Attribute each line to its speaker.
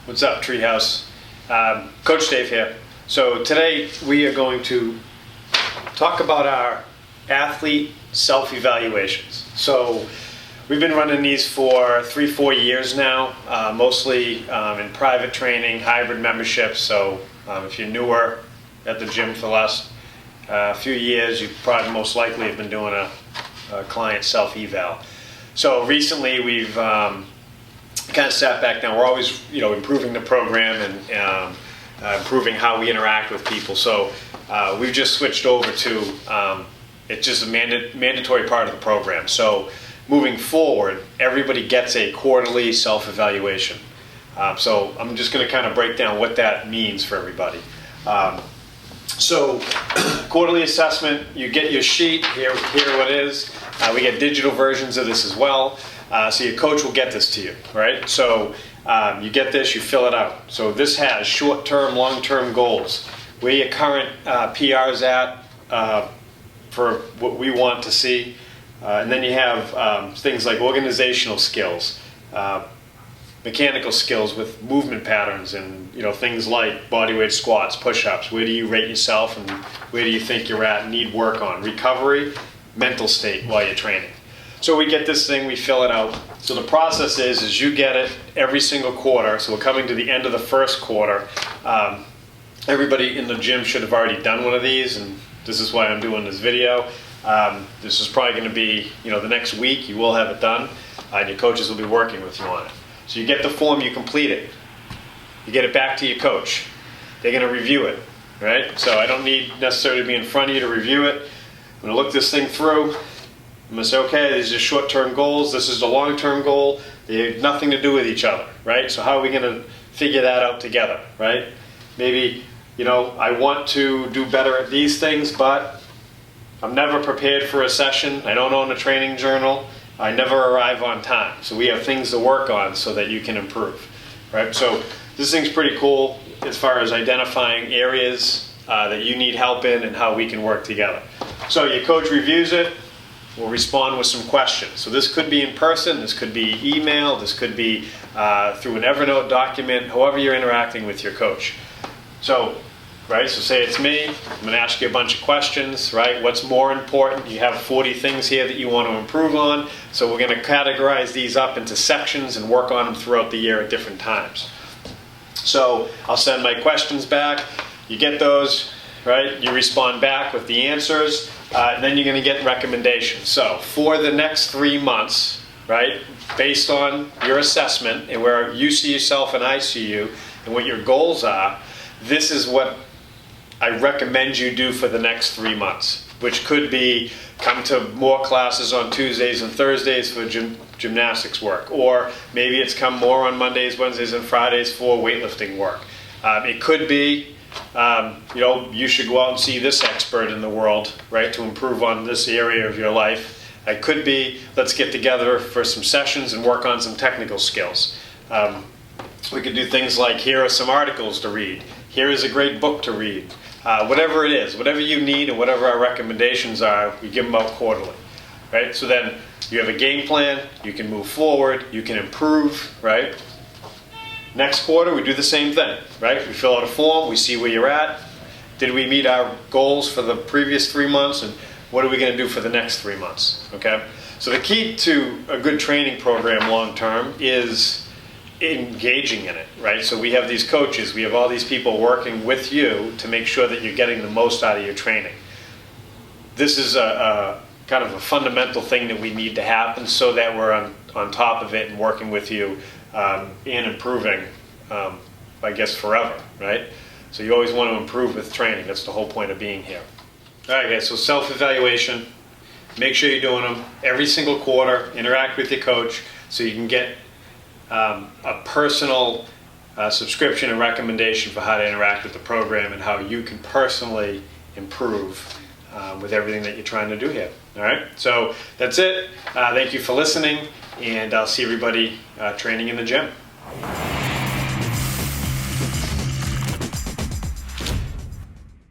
Speaker 1: What's up, Treehouse? Coach Dave here. So today we are going to talk about our athlete self-evaluations. So we've been running these for 3-4 years now, mostly in private training, hybrid memberships. So if you're newer at the gym for the last few years, you probably most likely have been doing a client self-eval. So recently we've kind of sat back down. We're always, improving the program and improving how we interact with people. So we've just switched over to it's just a mandatory part of the program. So moving forward, everybody gets a quarterly self-evaluation. So I'm just going to kind of break down what that means for everybody. So quarterly assessment, you get your sheet, here what it is. We get digital versions of this as well. So your coach will get this to you, right? So you get this, you fill it out. So this has short-term, long-term goals, where your current PR's at for what we want to see. And then you have things like organizational skills, mechanical skills with movement patterns, and things like bodyweight squats, push-ups. Where do you rate yourself, and where do you think you're at and need work on? Recovery, mental state while you're training. So we get this thing, we fill it out. So the process is you get it every single quarter. So we're coming to the end of the first quarter. Everybody in the gym should have already done one of these, and this is why I'm doing this video. This is probably going to be, the next week you will have it done, and your coaches will be working with you on it. So you get the form, you complete it. You get it back to your coach. They're going to review it, right? So I don't need necessarily to be in front of you to review it. I'm going to look this thing through. I'm going to say, okay, these are short-term goals, this is the long-term goal. They have nothing to do with each other, right? So how are we going to figure that out together, right? Maybe, I want to do better at these things, but I'm never prepared for a session. I don't own a training journal. I never arrive on time. So we have things to work on so that you can improve, right? So this thing's pretty cool as far as identifying areas that you need help in and how we can work together. So your coach reviews it. We'll respond with some questions. So this could be in person, this could be email, this could be through an Evernote document, however you're interacting with your coach. So, right, so say it's me, I'm going to ask you a bunch of questions, right? What's more important? You have 40 things here that you want to improve on, so we're going to categorize these up into sections and work on them throughout the year at different times. So I'll send my questions back, you get those, right? You respond back with the answers. And then you're going to get recommendations. So for the next 3 months, right, based on your assessment and where you see yourself and I see you and what your goals are, this is what I recommend you do for the next 3 months, which could be come to more classes on Tuesdays and Thursdays for gymnastics work, or maybe it's come more on Mondays, Wednesdays, and Fridays for weightlifting work. It could be you should go out and see this expert in the world, right, to improve on this area of your life. It could be, let's get together for some sessions and work on some technical skills. We could do things like, here are some articles to read. Here is a great book to read. Whatever it is, whatever you need and whatever our recommendations are, we give them out quarterly, right? So then you have a game plan, you can move forward, you can improve, right? Next quarter, we do the same thing, right? We fill out a form, we see where you're at. Did we meet our goals for the previous 3 months, and what are we going to do for the next 3 months, okay? So the key to a good training program long-term is engaging in it, right? So we have these coaches, we have all these people working with you to make sure that you're getting the most out of your training. This is a kind of a fundamental thing that we need to happen so that we're on top of it and working with you and improving, I guess, forever, right? So you always want to improve with training. That's the whole point of being here. All right, guys, so self-evaluation. Make sure you're doing them every single quarter. Interact with your coach so you can get a personal subscription and recommendation for how to interact with the program and how you can personally improve with everything that you're trying to do here. All right, so that's it. Thank you for listening, and I'll see everybody training in the gym.